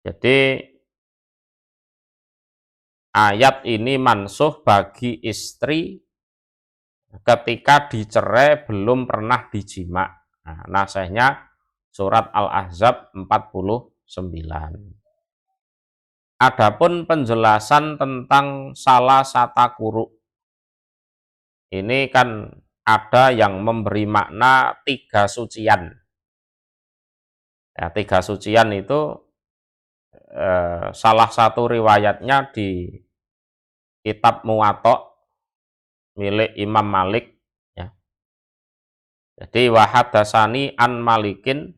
Jadi ayat ini mansuh bagi istri ketika dicerai belum pernah dijima. Nah, nasihnya surat Al-Ahzab 49. Adapun penjelasan tentang salah sata kuru, ini kan ada yang memberi makna tiga sucian. Ya, tiga sucian itu salah satu riwayatnya di kitab Muwatta milik Imam Malik. Ya. Jadi wahadasani an Malikin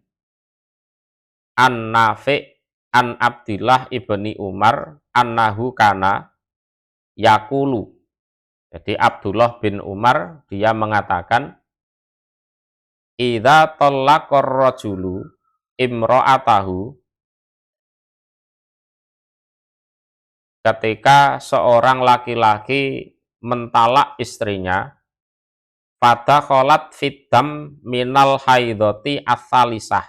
an Nafi an Abdillah ibni Umar annahu kana yakulu. Jadi Abdullah bin Umar dia mengatakan idza talaqar rajulu imra'atahu, ketika seorang laki-laki mentalak istrinya, pada kholat fiddam minal haidoti asalisah,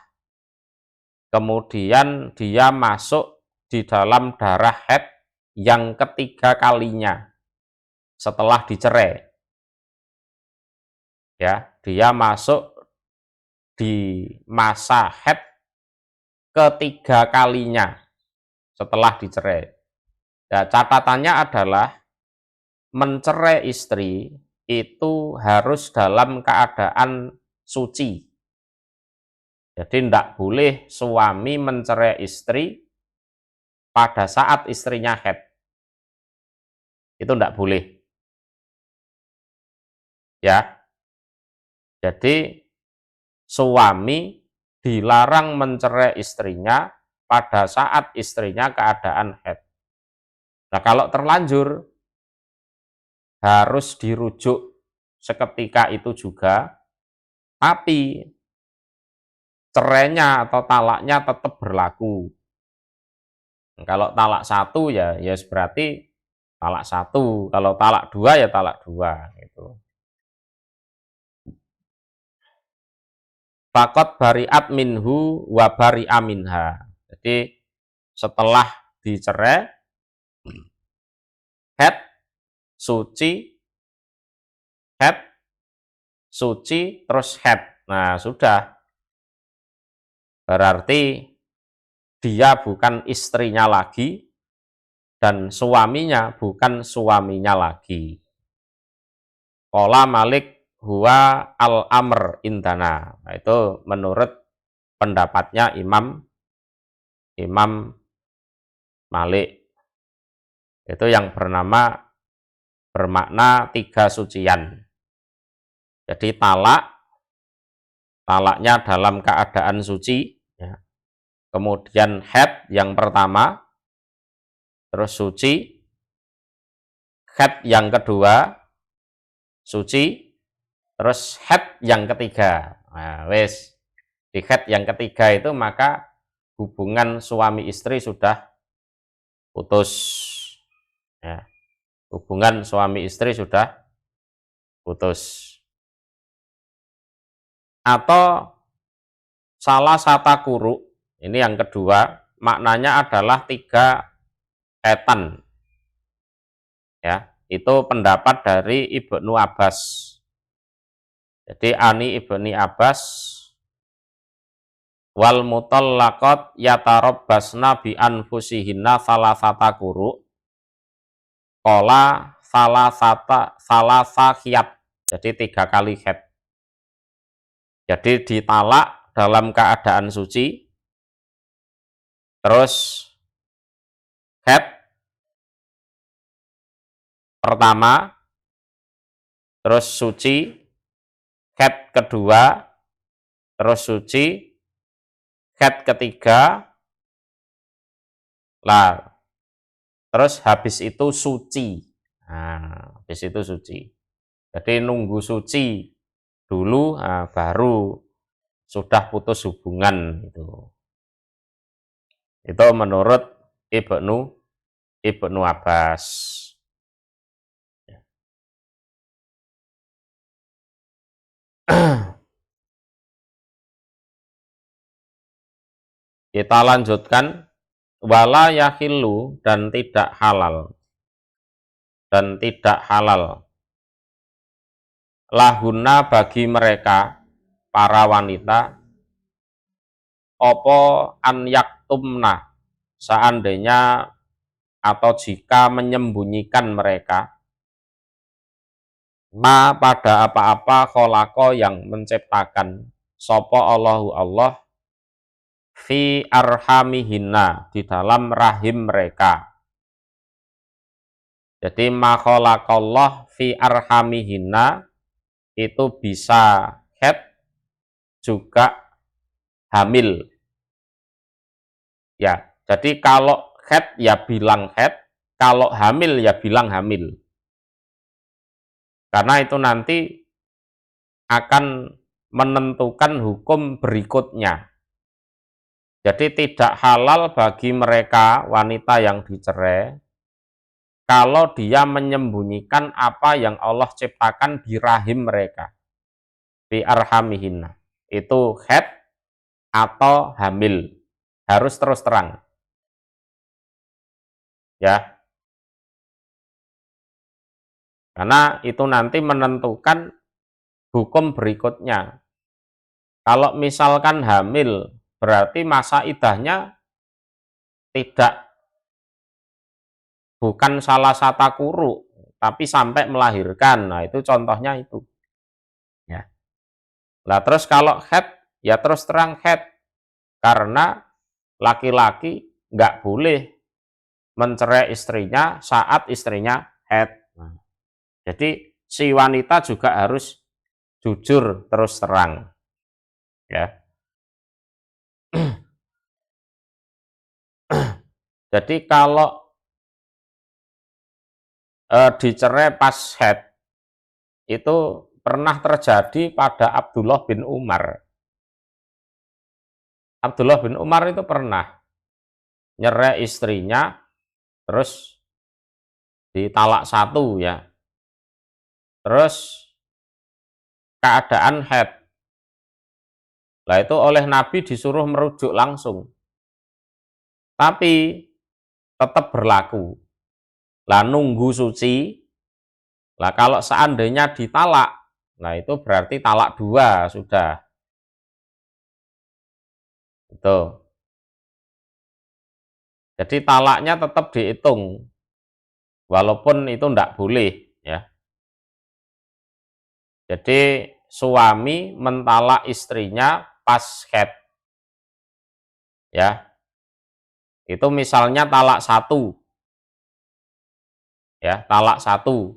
kemudian dia masuk di dalam darah haid yang ketiga kalinya setelah dicerai. Ya, dia masuk di masa haid ketiga kalinya setelah dicerai. Ya, catatannya adalah mencerai istri itu harus dalam keadaan suci. Jadi tidak boleh suami mencerai istri pada saat istrinya haid. Itu tidak boleh. Ya. Jadi suami dilarang mencerai istrinya pada saat istrinya keadaan haid. Nah, kalau terlanjur harus dirujuk seketika itu juga, tapi cerainya atau talaknya tetap berlaku. Kalau talak satu ya berarti talak satu, kalau talak dua ya talak dua gitu. Fakot bariat minhu wa bari'a minha. Jadi setelah dicerai, haid, suci, haid, suci, terus haid. Nah, sudah. Berarti dia bukan istrinya lagi dan suaminya bukan suaminya lagi. Qala Malik huwa al-amr indana. Nah, itu menurut pendapatnya Imam Malik. Itu yang bermakna tiga sucian. Jadi talaknya dalam keadaan suci, ya. Kemudian haid yang pertama, terus suci, haid yang kedua, suci, terus haid yang ketiga. Nah, wes di haid yang ketiga itu maka hubungan suami istri sudah putus. Ya. Hubungan suami istri sudah putus. Atau salah sata kuru, ini yang kedua, maknanya adalah tiga etan. Ya, itu pendapat dari Ibnu Abbas. Jadi Ani Ibni Abbas wal mutallaqat yatarabbasna bi anfusihinna salasata kuru. Qala salasa khiyat. Jadi tiga kali haid. Jadi ditalak dalam keadaan suci, terus haid pertama, terus suci, haid kedua, terus suci, haid ketiga, lah, terus habis itu suci. Nah, habis itu suci. Jadi nunggu suci dulu, nah, baru sudah putus hubungan itu. Itu menurut Ibnu Abbas. Kita lanjutkan wala yahillu dan tidak halal lahuna bagi mereka para wanita opo an yaktumna seandainya atau jika menyembunyikan mereka ma pada apa-apa kholako yang menciptakan sopo Allahu Allah fi arhamihinna di dalam rahim mereka. Jadi ma kholaqallah fi arhamihinna itu bisa head juga hamil. Ya, jadi kalau head ya bilang head, kalau hamil ya bilang hamil. Karena itu nanti akan menentukan hukum berikutnya. Jadi tidak halal bagi mereka wanita yang dicerai kalau dia menyembunyikan apa yang Allah ciptakan di rahim mereka. Bi arhamihinna. Itu head atau hamil. Harus terus terang. Ya. Karena itu nanti menentukan hukum berikutnya. Kalau misalkan hamil, berarti masa idahnya bukan salah sata kuru, tapi sampai melahirkan. Nah, itu contohnya itu. Ya. Lah terus kalau head, ya terus terang head. Karena laki-laki nggak boleh mencerai istrinya saat istrinya head. Nah, jadi si wanita juga harus jujur terus terang. Ya. Jadi kalau dicerai pas head itu pernah terjadi pada Abdullah bin Umar. Abdullah bin Umar itu pernah nyerai istrinya terus ditalak satu ya. Terus keadaan head. Lah itu oleh Nabi disuruh merujuk langsung. Tapi tetap berlaku. Lah nunggu suci. Lah kalau seandainya ditalak, nah itu berarti talak dua sudah. Itu. Jadi talaknya tetap dihitung. Walaupun itu tidak boleh ya. Jadi suami mentalak istrinya pas head. Ya. Itu misalnya talak satu. Ya, talak satu.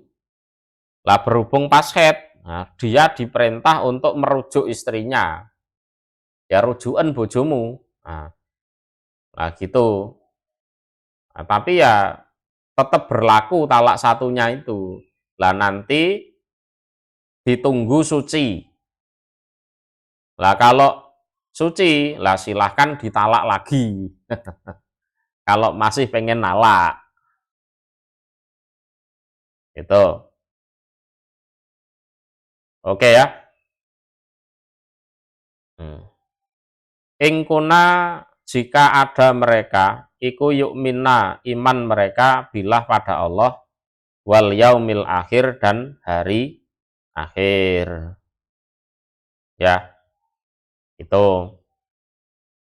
Lah berhubung pas head, nah, dia diperintah untuk merujuk istrinya. Ya rujukan bojomu. Nah gitu. Nah, tapi ya tetap berlaku talak satunya itu. Lah nanti ditunggu suci. Lah kalau suci, lah silahkan ditalak lagi. Kalau masih pengen nalak. Itu. Oke ya. Ingkuna jika ada mereka, iku yu'minna iman mereka bilah pada Allah wal yaumil akhir dan hari akhir. Ya, itu.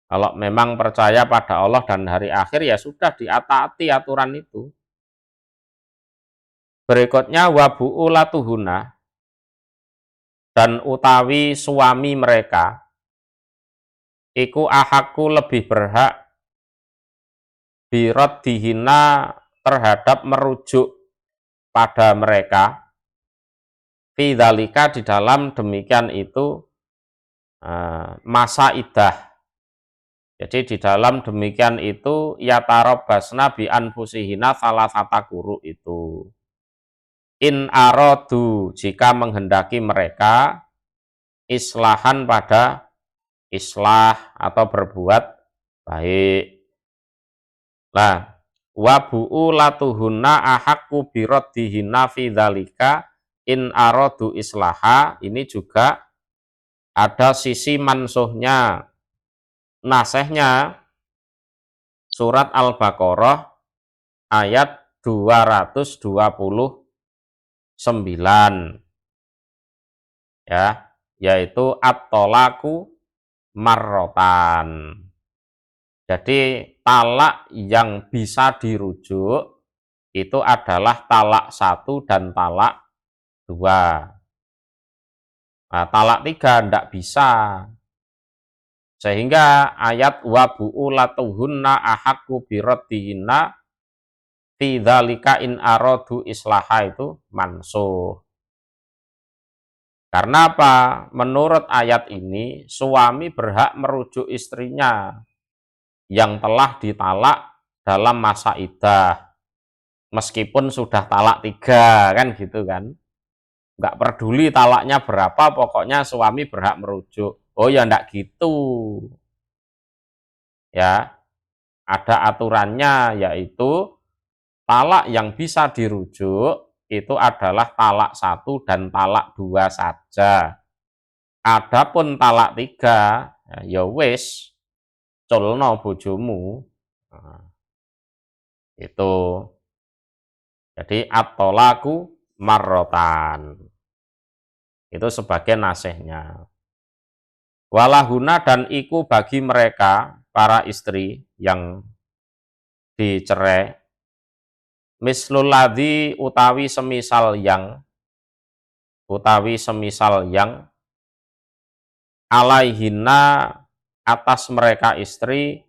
Kalau memang percaya pada Allah dan hari akhir ya sudah diataati aturan itu. Berikutnya wabu'ulatuhuna dan utawi suami mereka iku ahaku lebih berhak birot dihina terhadap merujuk pada mereka fidzalika di dalam demikian itu masa idah. Jadi di dalam demikian itu yatarobasna bi anfusihina salah sata guru itu. In arodu jika menghendaki mereka islahan pada islah atau berbuat baik. Nah, wabu'u latuhunna ahakku biroddihina fidzalika in arodu islaha ini juga ada sisi mansuhnya. Nasehnya surat Al-Baqarah ayat 229 ya, yaitu at-tolaku marrotan. Jadi talak yang bisa dirujuk itu adalah talak 1 dan talak 2. Nah, talak 3 tidak bisa. Sehingga ayat wa bu'ulatuhunna ahaqqu biraddihinna fi dzalika in aradu islaha itu mansuh. Karena apa? Menurut ayat ini, suami berhak merujuk istrinya yang telah ditalak dalam masa iddah. Meskipun sudah talak 3, kan gitu kan. Nggak peduli talaknya berapa, pokoknya suami berhak merujuk. Oh ya enggak gitu. Ya, ada aturannya, yaitu talak yang bisa dirujuk itu adalah talak 1 dan talak 2 saja. Adapun talak 3, ya wis culno bojomu. Nah, itu. Jadi at-tolaku marrotan. Itu sebagai nasihnya. Walahuna dan iku bagi mereka, para istri yang dicerai, mislul ladzi utawi semisal yang alaihinna atas mereka istri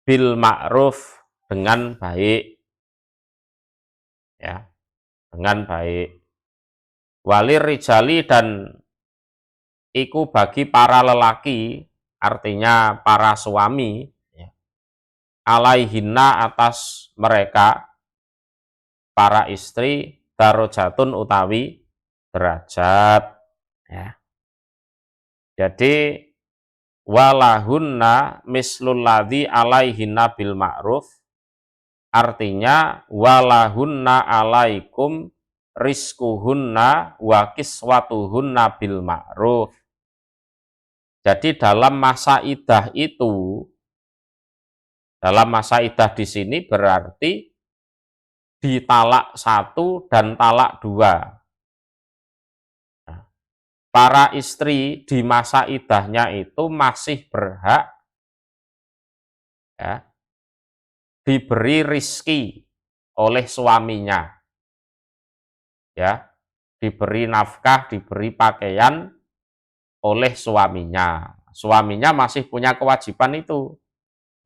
bil ma'ruf dengan baik, ya, dengan baik. Walir rijali dan iku bagi para lelaki, artinya para suami, ya, alaihinna atas mereka para istri darajatun utawi derajat, ya. Jadi walahunna mislul ladzi alaihinna bil ma'ruf, artinya walahunna alaikum rizquhunna wa kiswatuhunna bil ma'ruf. Jadi dalam masa iddah itu, dalam masa iddah di sini berarti di talak 1 dan talak 2. Para istri di masa iddahnya itu masih berhak, ya, diberi rizki oleh suaminya, ya, diberi nafkah, diberi pakaian oleh suaminya. Suaminya masih punya kewajiban itu,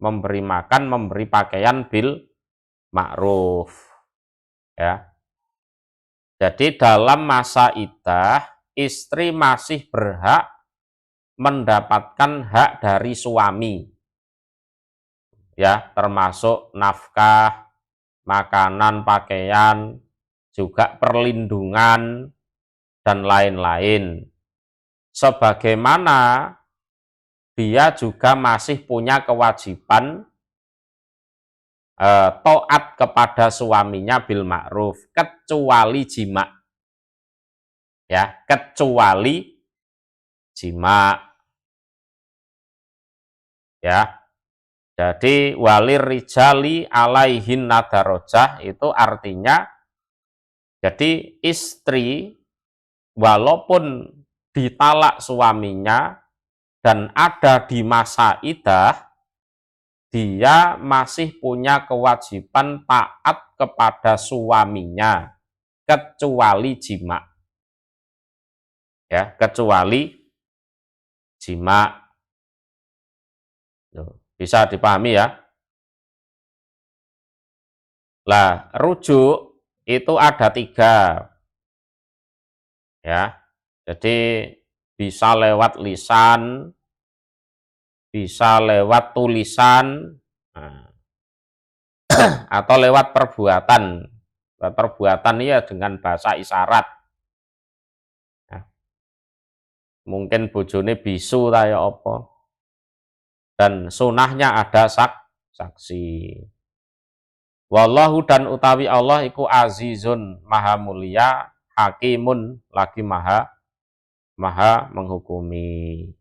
memberi makan, memberi pakaian bil ma'ruf, ya. Jadi dalam masa iddah, istri masih berhak mendapatkan hak dari suami, ya, termasuk nafkah, makanan, pakaian, juga perlindungan, dan lain-lain. Sebagaimana dia juga masih punya kewajiban taat kepada suaminya bil ma'ruf, kecuali jima, ya, kecuali jima, ya. Jadi walir rijali alaihin nadarojah itu artinya, jadi istri walaupun ditalak suaminya dan ada di masa iddah, dia masih punya kewajiban taat kepada suaminya, kecuali jima, ya, kecuali jima. Bisa dipahami ya? Lah, rujuk itu ada 3, ya. Jadi bisa lewat lisan, bisa lewat tulisan, nah, atau lewat perbuatan. Perbuatan ya dengan bahasa isyarat. Nah, mungkin bojone bisu ta ya apa. Dan sunahnya ada saksi. Wallahu dan utawi Allah iku azizun maha mulia, hakimun lagi maha menghukumi.